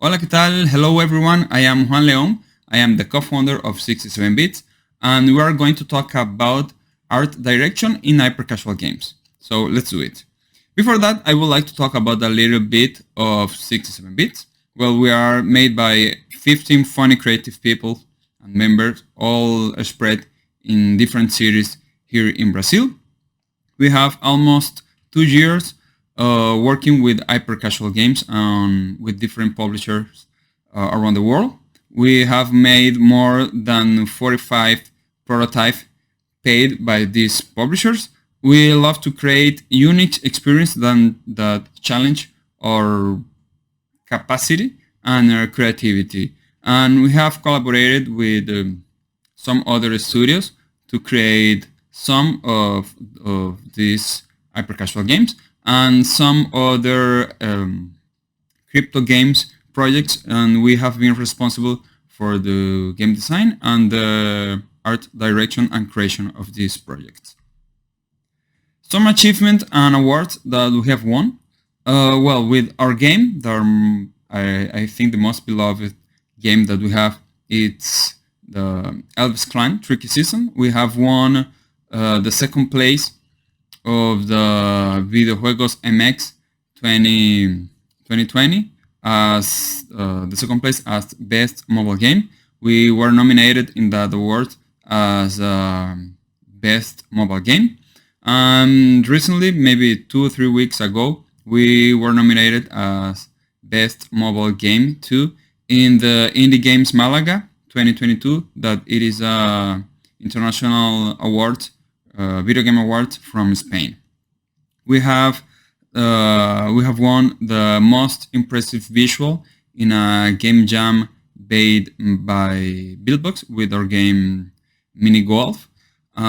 Hola, ¿qué tal? Hello everyone, I am Juan León. I am the co-founder of 67 Bits, and we are going to talk about art direction in hyper-casual games. So let's do it. Before that, I would like to talk about a little bit of 67 Bits. Well, we are made by 15 funny creative people and members, all spread in different cities here in Brazil. We have almost 2 years working with hyper-casual games with different publishers around the world. We have made more than 45 prototypes paid by these publishers. We love to create unique experience that challenge our capacity and our creativity. And we have collaborated with some other studios to create some of these hyper-casual games and some other crypto games projects, and we have been responsible for the game design and the art direction and creation of these projects. Some achievement and awards that we have won. Well, with our game, I think the most beloved game that we have, it's the Elvis Clan Tricky Season. We have won the second place of the Videojuegos MX 2020 as the second place as best mobile game. We were nominated in that award as best mobile game. And recently, maybe 2 or 3 weeks ago, we were nominated as best mobile game too in the Indie Games Malaga 2022. That it is a international award, video game award from Spain. We have won the most impressive visual in a game jam made by Billbox with our game Mini Golf. We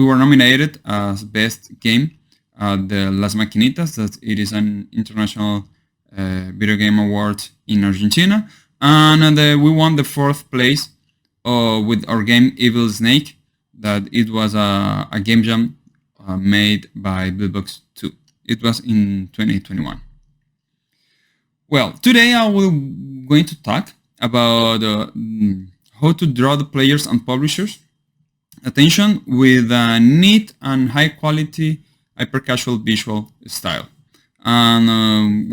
were nominated as best game at the Las Maquinitas, that it is an international video game award in Argentina, and we won the fourth place with our game Evil Snake, that it was a game jam made by Billbox 2. It was in 2021. Well, today I will going to talk about how to draw the players and publishers' attention with a neat and high quality hyper-casual visual style. And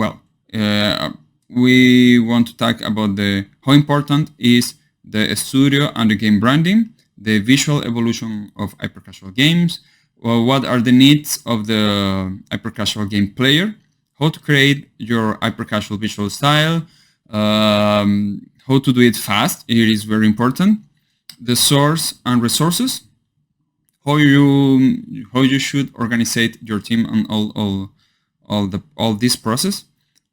we want to talk about how important is the studio and the game branding, the visual evolution of hyper-casual games, what are the needs of the hyper-casual game player, how to create your hyper-casual visual style, how to do it fast, it is very important, the source and resources, how you should organize your team and all this process,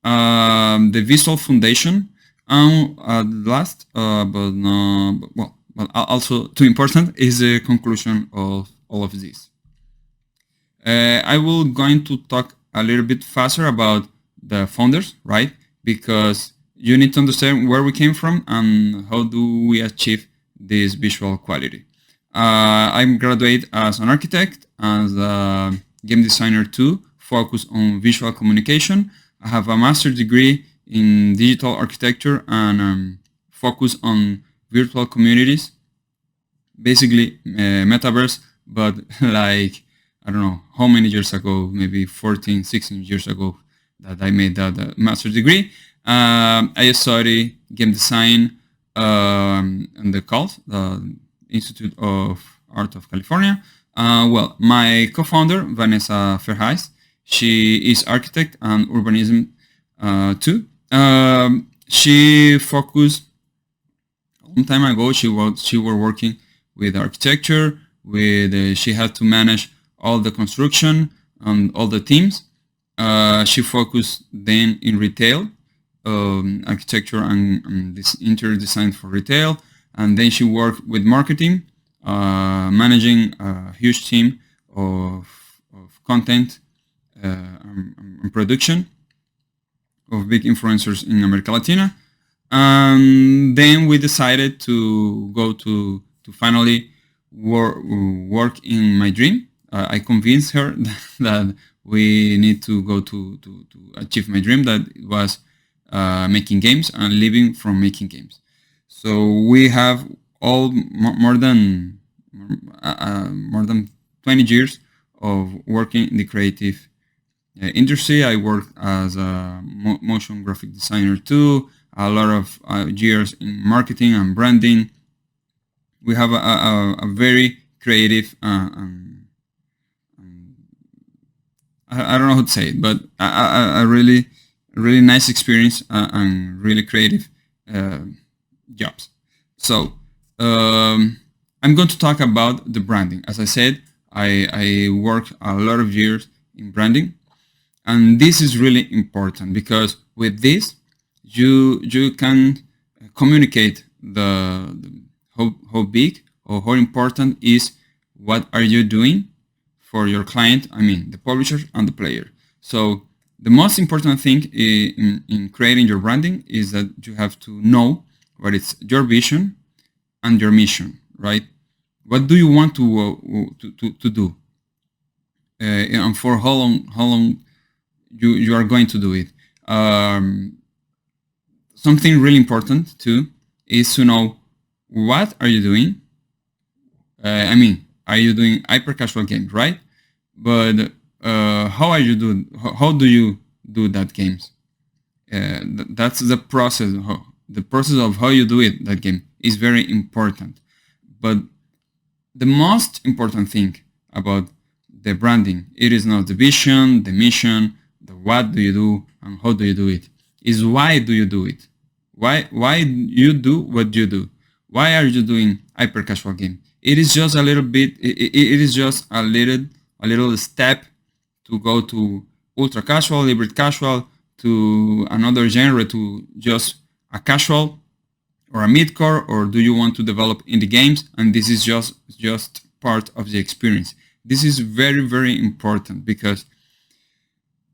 the visual foundation, and last but also too important is the conclusion of all of this. I will going to talk a little bit faster about the founders, right? Because you need to understand where we came from and how do we achieve this visual quality. I'm graduate as an architect, as a game designer too, focused on visual communication. I have a master's degree in digital architecture and focus on virtual communities, basically metaverse, but like, I don't know how many years ago, maybe 14, 16 years ago that I made that master's degree. I study game design in the CALS, the Institute of Art of California. My co-founder, Vanessa Ferhais, she is architect and urbanism too. She focused a long time ago. She was working with architecture. She had to manage all the construction and all the teams. She focused then in retail, architecture and this interior design for retail. And then she worked with marketing, managing a huge team of content and production of big influencers in America Latina. And then we decided to go to work in my dream. I convinced her that we need to go to achieve my dream, that was making games and living from making games. So we have all more than 20 years of working in the creative industry. I worked as a motion graphic designer too, a lot of years in marketing and branding. We have a very creative I don't know how to say it, but a really nice experience and really creative jobs. So I'm going to talk about the branding. As I said, I worked a lot of years in branding, and this is really important because with this you can communicate how big or how important is what are you doing for your client, I mean the publisher and the player. So the most important thing in creating your branding is that you have to know what is your vision and your mission, right? What do you want to do, and for how long you are going to do it. Something really important too is to know what are you doing. I mean, are you doing hyper casual games, right? But how are you doing? How do you do that games? That's the process. The process of how you do it. That game is very important. But the most important thing about the branding, it is not the vision, the mission, the what do you do and how do you do it. Is why do you do it? Why you do what you do? Why are you doing hyper casual game? It is just a little bit. It is just a little step to go to ultra casual, hybrid casual, to another genre, to just a casual or a mid-core, or do you want to develop indie games? And this is just part of the experience. This is very important because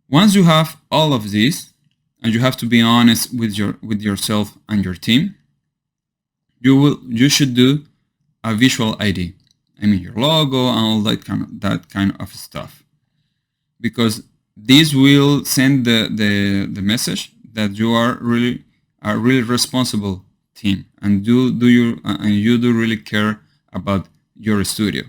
once you have all of this, and you have to be honest with yourself and your team, you should do a visual ID. I mean your logo and all that kind of stuff, because this will send the message that you are really a really responsible team, and you do really care about your studio.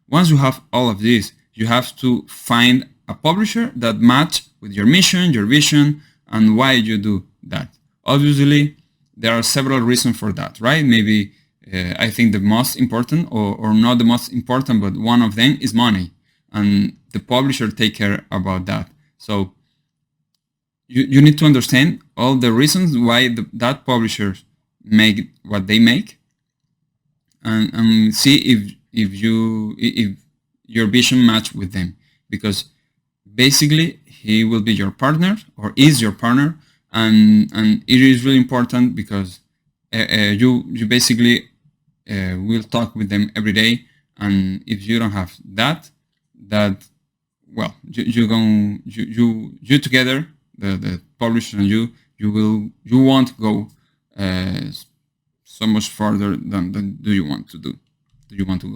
Once you have all of this, you have to find a publisher that match with your mission, your vision, and why you do that. Obviously, there are several reasons for that, right? Maybe I think the most important, or not the most important, but one of them is money, and the publisher take care about that. So you need to understand all the reasons why that publisher make what they make, and see if your vision match with them, because basically he will be your partner or is your partner, and it is really important because you basically will talk with them every day, and if you don't have that well, you together, the publisher and you won't go so much farther than do you want to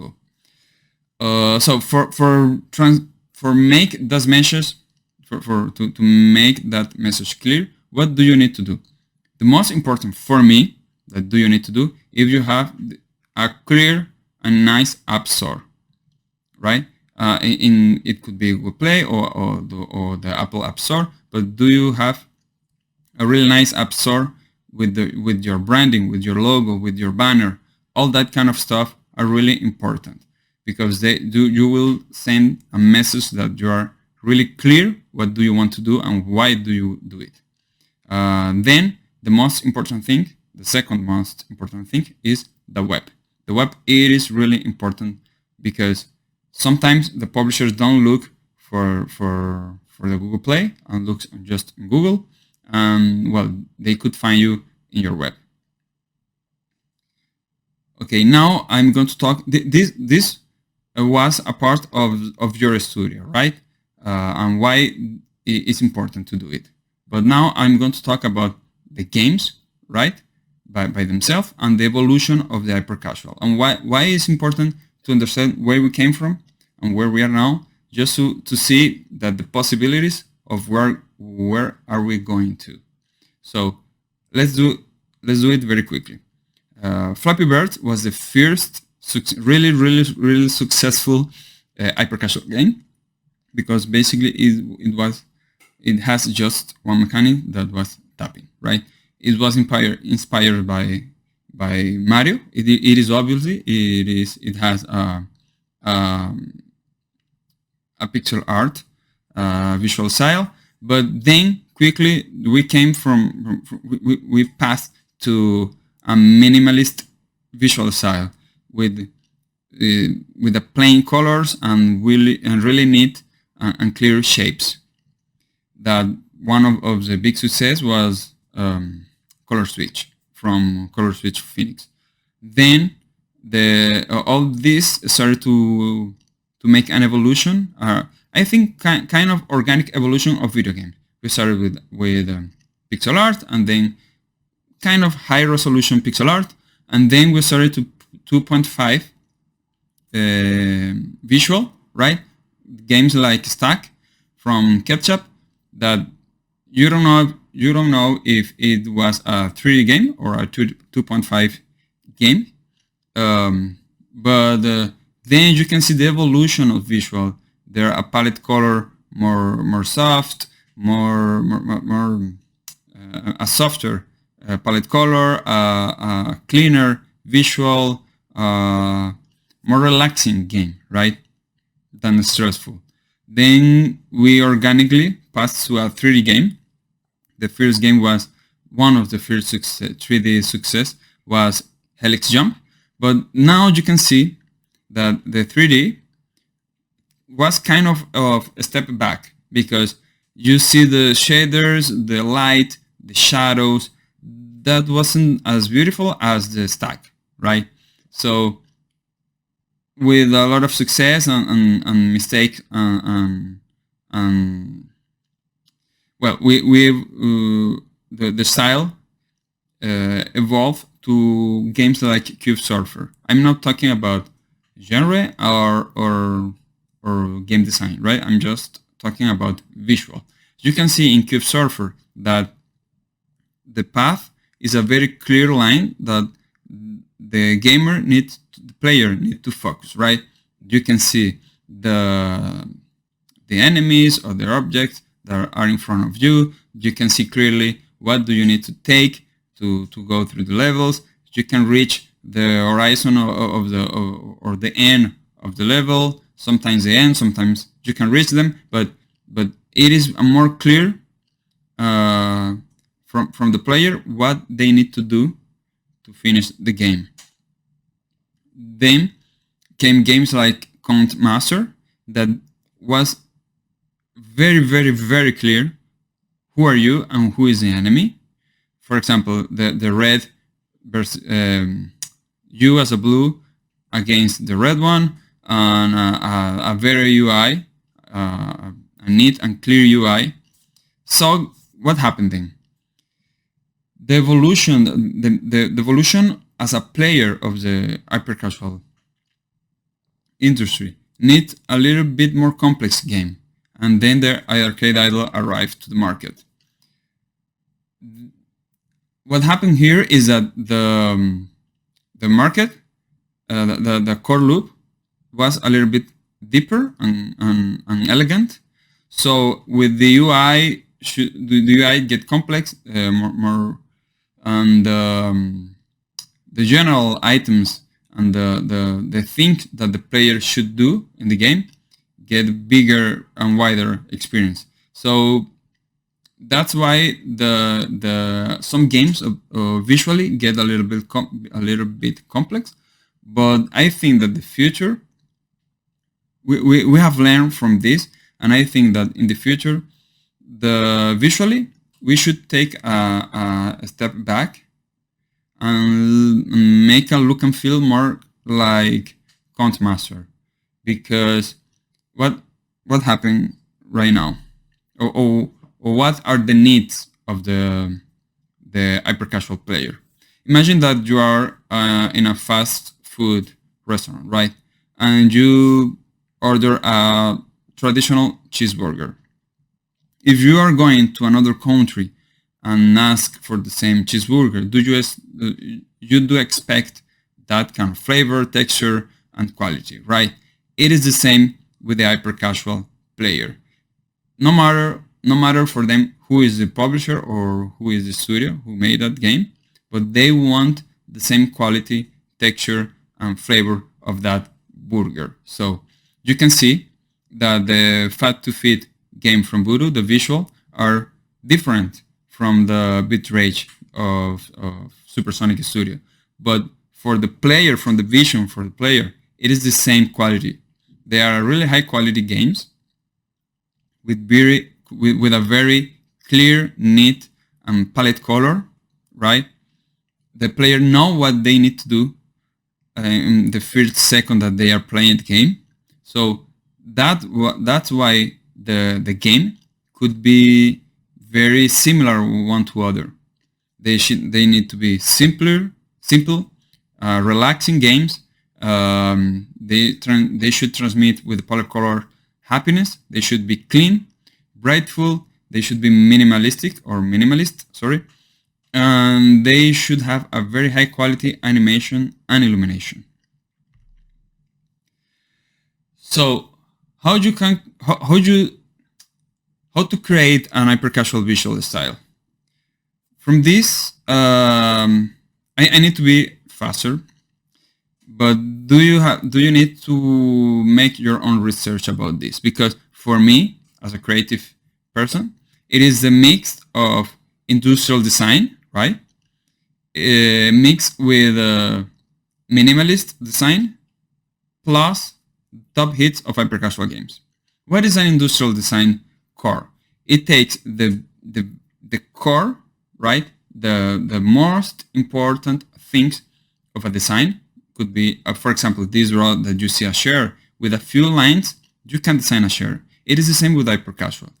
go. So for make those messages, to make that message clear, what do you need to do? The most important for me that do you need to do, if you have a clear and nice app store, right? It could be Google Play or the Apple App Store, but do you have a really nice app store with your branding, with your logo, with your banner? All that kind of stuff are really important, because you will send a message that you are really clear what do you want to do and why do you do it. Then the most important thing, the second most important thing, is the web. The web, it is really important because sometimes the publishers don't look for the Google Play and look just in Google, and well, they could find you in your web. Okay, now I'm going to talk. This was a part of your studio, right? And why it's important to do it. But now I'm going to talk about the games, right, by themselves, and the evolution of the hyper casual, and why it's important to understand where we came from and where we are now, just to see that the possibilities of where are we going to. So let's do it very quickly. Flappy Bird was the first really successful hyper casual game, because basically it has just one mechanic, that was tapping, right? It was inspired by Mario. It is obviously it has a pixel art visual style, but then quickly we came we passed to a minimalist visual style with the plain colors and really neat and clear shapes. That one of the big success was Color Switch from Color Switch Phoenix. Then all this started to make an evolution. I think kind of organic evolution of video game. We started with pixel art, and then kind of high resolution pixel art, and then we started to 2.5 visual, right? Games like Stack from Ketchup, that you don't know if it was a 3D game or a 2.5 game, but then you can see the evolution of visual. There a palette color more soft, more a softer palette color, a cleaner visual, more relaxing game, right, than stressful. Then we organically passed to a 3D game. The first game was one of the first 3D success was Helix Jump, but now you can see that the 3D was kind of a step back, because you see the shaders, the light, the shadows, that wasn't as beautiful as the Stack, right? So with a lot of success and mistakes and well, the style evolved to games like Cube Surfer. I'm not talking about genre or game design, right? I'm just talking about visual. You can see in Cube Surfer that the path is a very clear line that the player needs to focus, right? You can see the enemies or the objects that are in front of you. You can see clearly what do you need to take to go through the levels. You can reach the horizon of the end of the level. Sometimes the end, sometimes you can reach them, but it is a more clear from the player what they need to do to finish the game. Then came games like Count Master, that was very clear who are you and who is the enemy. For example, the red versus you as a blue against the red one, and a very UI, a neat and clear UI. So what happened then? The evolution as a player of the hyper casual industry need a little bit more complex game, and then the Arcade Idol arrived to the market. What happened here is that the market, the core loop, was a little bit deeper and elegant. So with the UI, the UI get complex more, and the general items and the thing that the player should do in the game get bigger and wider experience. So that's why the some games visually get a little bit complex. But I think that the future, we have learned from this, and I think that in the future, visually we should take a step back and make a look and feel more like Count Master, because what happened right now, or what are the needs of the hyper casual player? Imagine that you are in a fast food restaurant, right? And you order a traditional cheeseburger. If you are going to another country and ask for the same cheeseburger, you do expect that kind of flavor, texture, and quality, right? It is the same with the hyper-casual player. No matter for them who is the publisher or who is the studio who made that game, but they want the same quality, texture, and flavor of that burger. So you can see that the Fat to Feed game from Voodoo, the visual, are different from the bitrate of Supersonic Studio. But for the player, from the vision for the player, it is the same quality. They are really high quality games with a very clear, neat, and palette color, right? The player know what they need to do in the first second that they are playing the game. So that's why the game could be very similar one to other. They need to be simple, relaxing games. They should transmit with palette color happiness. They should be clean, brightful. They should be minimalist, sorry. And they should have a very high quality animation and illumination. So how to create an hyper-casual visual style? From this, I need to be faster, but do you need to make your own research about this? Because for me, as a creative person, it is a mix of industrial design, right? Mixed with minimalist design plus top hits of hyper-casual games. What is an industrial design core? It takes the core, right? The most important things of a design. Could be, for example, this row that you see a share with a few lines. You can design a share. It is the same with hyper-casual.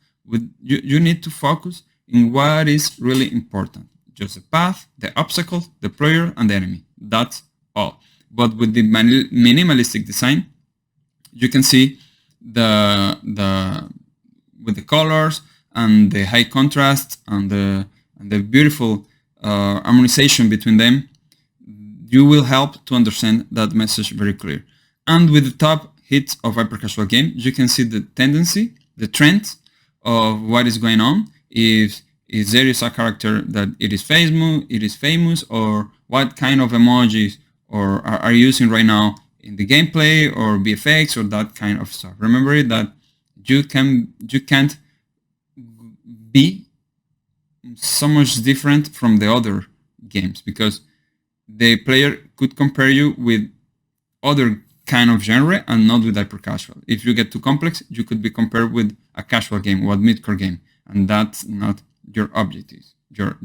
You need to focus in what is really important. Just the path, the obstacle, the player, and the enemy. That's all. But with the minimalistic design, you can see with the colors and the high contrast and the beautiful harmonization between them, you will help to understand that message very clear. And with the top hits of hyper-casual game, you can see the tendency, the trend of what is going on. If there is a character that it is famous, or what kind of emojis are using right now in the gameplay or VFX or that kind of stuff. Remember that you can't be so much different from the other games, because the player could compare you with other kind of genre and not with hyper-casual. If you get too complex, you could be compared with a casual game or a mid-core game, and that's not your objective. Your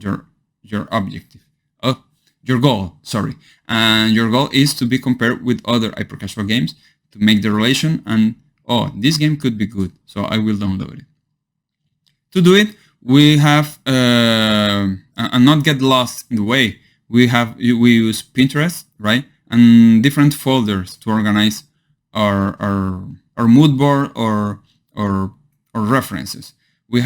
objective. Oh, your goal. Sorry, and your goal is to be compared with other hyper-casual games to make the relation. And this game could be good, so I will download it. To do it, we have and not get lost in the way. We use Pinterest, right, and different folders to organize our mood board or references. We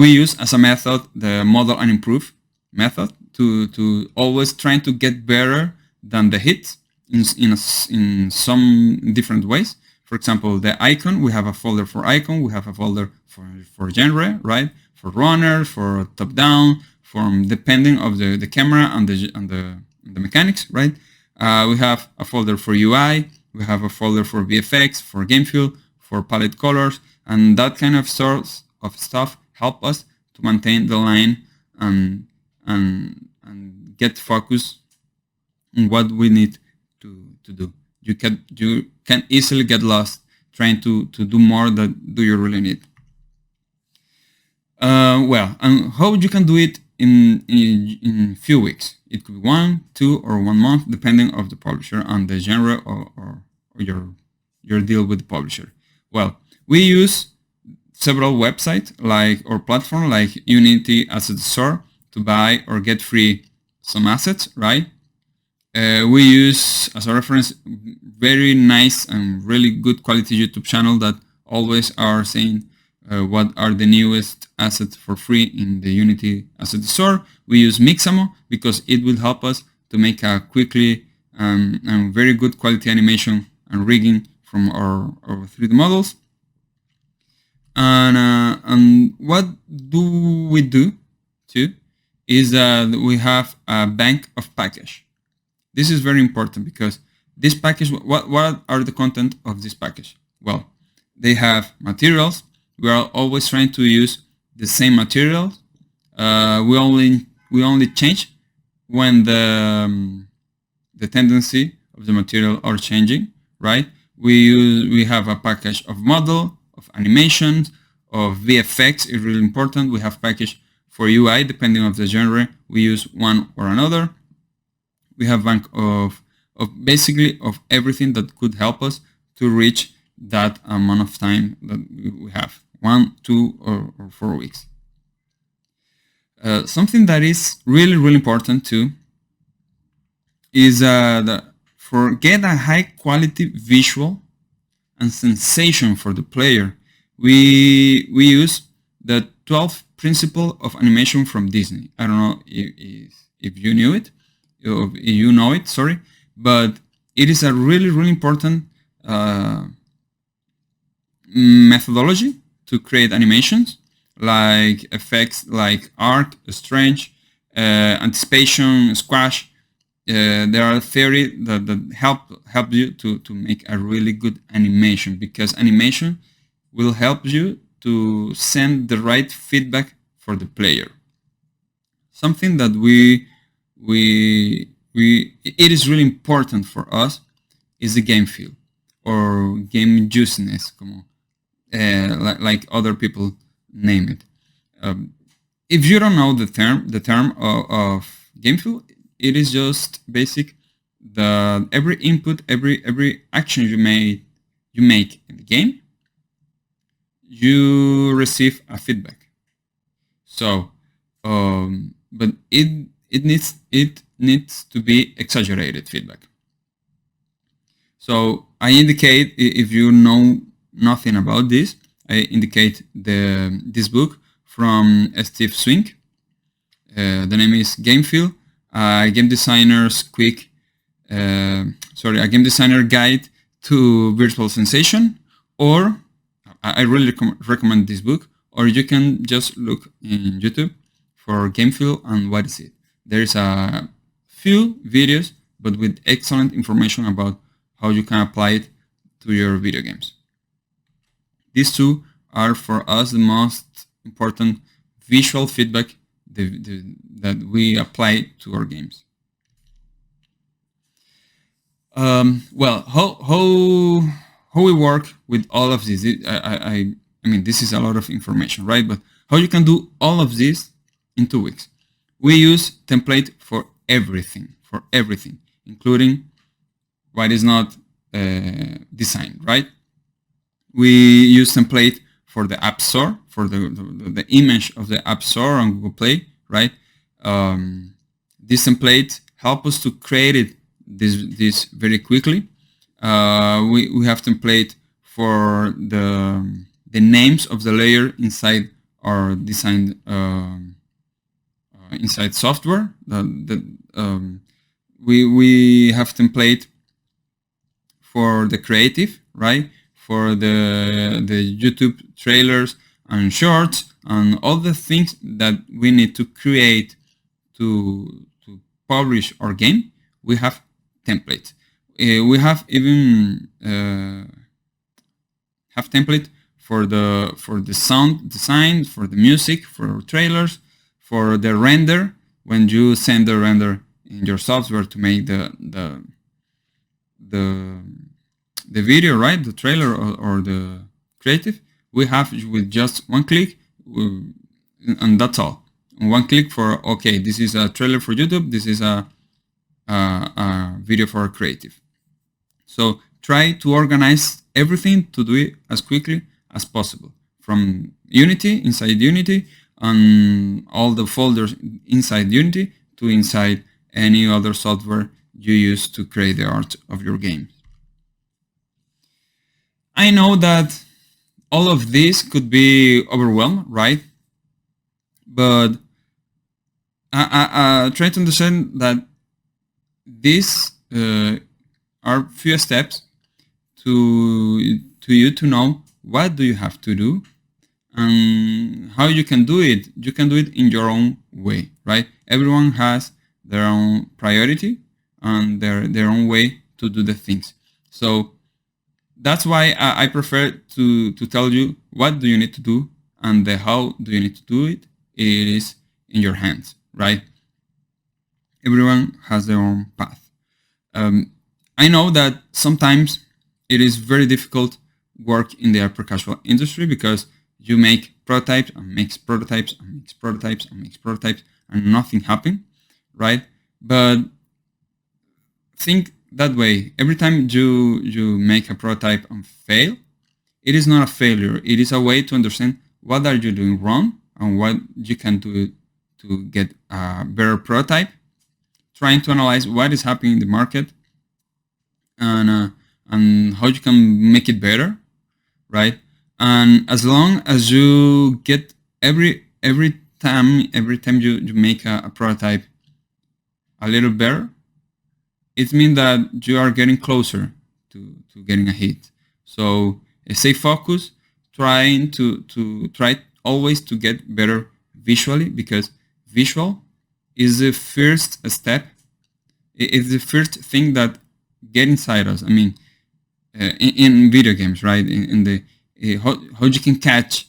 use as a method the model and improve method to always trying to get better than the hits in some different ways. For example, the icon, we have a folder for icon, we have a folder for genre, right, for runner, for top down, from depending of the camera and the mechanics, right. We have a folder for UI, we have a folder for VFX, for game feel, for palette colors, and that kind of sorts of stuff help us to maintain the line and get focus on what we need to do. You can easily get lost trying to do more than do you really need. Well, and how you can do it in few weeks. It could be 1, 2, or 1 month, depending of the publisher and the genre or your deal with the publisher. Well, we use several websites or platform like Unity Asset Store to buy or get free some assets, right? We use as a reference very nice and really good quality YouTube channel that always are saying what are the newest assets for free in the Unity asset store. We use Mixamo because it will help us to make a quickly and very good quality animation and rigging from our 3D models. And what do we do too is that we have a bank of package. This is very important because this package, what are the content of this package? Well, they have materials. We are always trying to use the same materials. We only change when the tendency of the material are changing, right? We have a package of model, of animations, of VFX is really important. We have package for UI, depending on the genre, we use one or another. We have bank of basically of everything that could help us to reach that amount of time that we have, 1, 2, or 4 weeks. Something that is really, really important too is that for get a high quality visual and sensation for the player, we use the 12 principle of animation from Disney. I don't know if you knew it, if you know it, sorry, but it is a really, really important methodology to create animations, like effects like arc, strange, anticipation, squash. There are theory that help you to make a really good animation, because animation will help you to send the right feedback for the player. Something that it is really important for us is the game feel or game juiciness, like other people name it. If you don't know the term of game feel, it is just basic. Every input, every action you make in the game, you receive a feedback. So, but it needs to be exaggerated feedback. So I indicate, if you know nothing about this, I indicate this book from Steve Swink. The name is Game Feel, a game designer's a game designer guide to virtual sensation. Or I really recommend this book. Or you can just look in YouTube for Game Feel and what is it. There is a few videos, but with excellent information about how you can apply it to your video games. These two are for us the most important visual feedback that we apply to our games. Well, how we work with all of this? I mean, this is a lot of information, right? But how you can do all of this in 2 weeks? We use template for everything, including what is not designed, right? We use template for the App Store, for the image of the App Store on Google Play, right? This template help us to create this very quickly. We have template for the names of the layer inside our designed inside software. We have template for the creative, right? For the YouTube trailers and shorts and all the things that we need to create to publish our game. We have template. We have even have template for the sound design, for the music, for trailers, for the render. When you send the render in your software to make the video, right, the trailer or the creative, we have with just one click, and that's all. One click for, okay, this is a trailer for YouTube, this is a video for a creative. So try to organize everything to do it as quickly as possible, from Unity, inside Unity, and all the folders inside Unity to inside any other software you use to create the art of your game. I know that all of this could be overwhelmed, right? But I try to understand that these are few steps to you to know what do you have to do and how you can do it. You can do it in your own way, right? Everyone has their own priority and their own way to do the things. So that's why I prefer to tell you what do you need to do and the how do you need to do it. It is in your hands, right? Everyone has their own path. I know that sometimes it is very difficult work in the hyper casual industry because you make prototypes and makes prototypes and makes prototypes and makes prototypes and nothing happens, right? But think that way. Every time you make a prototype and fail, it is not a failure. It is a way to understand what are you doing wrong and what you can do to get a better prototype. Trying to analyze what is happening in the market and how you can make it better, right? And as long as you get every time you make a prototype a little better, it means that you are getting closer to getting a hit. So stay focused, trying to try always to get better visually, because visual is the first step. It's the first thing that get inside us. I mean, in video games, right? In the how you can catch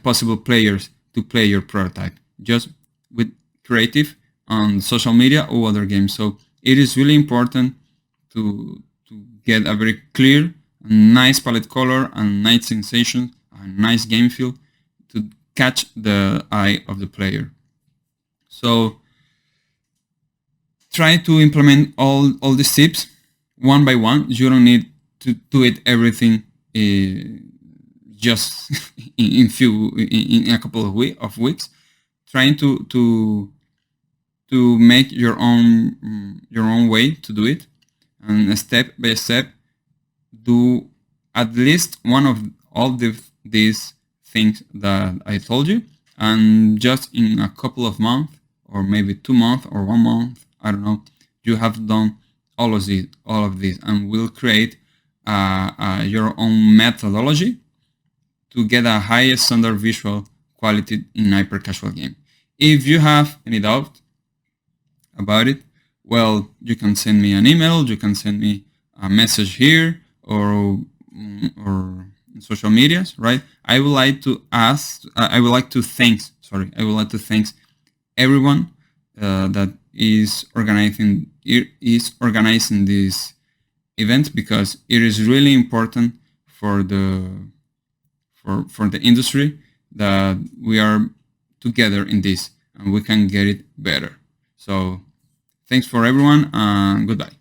possible players to play your prototype just with creative on social media or other games. So it is really important to get a very clear, nice palette color and nice sensation, a nice game feel to catch the eye of the player. So try to implement all these tips one by one. You don't need to do it everything just in a couple of weeks. Trying to make your own way to do it, and step by step do at least one of all these things that I told you, and just in a couple of months or maybe 2 months or 1 month, I don't know, you have done all of this and will create your own methodology to get a higher standard visual quality in hyper casual game. If you have any doubt about it, well, you can send me an email, you can send me a message here or social medias, right? I would like to thank everyone that is organizing this event, because it is really important for the industry that we are together in this and we can get it better. So thanks for everyone and goodbye.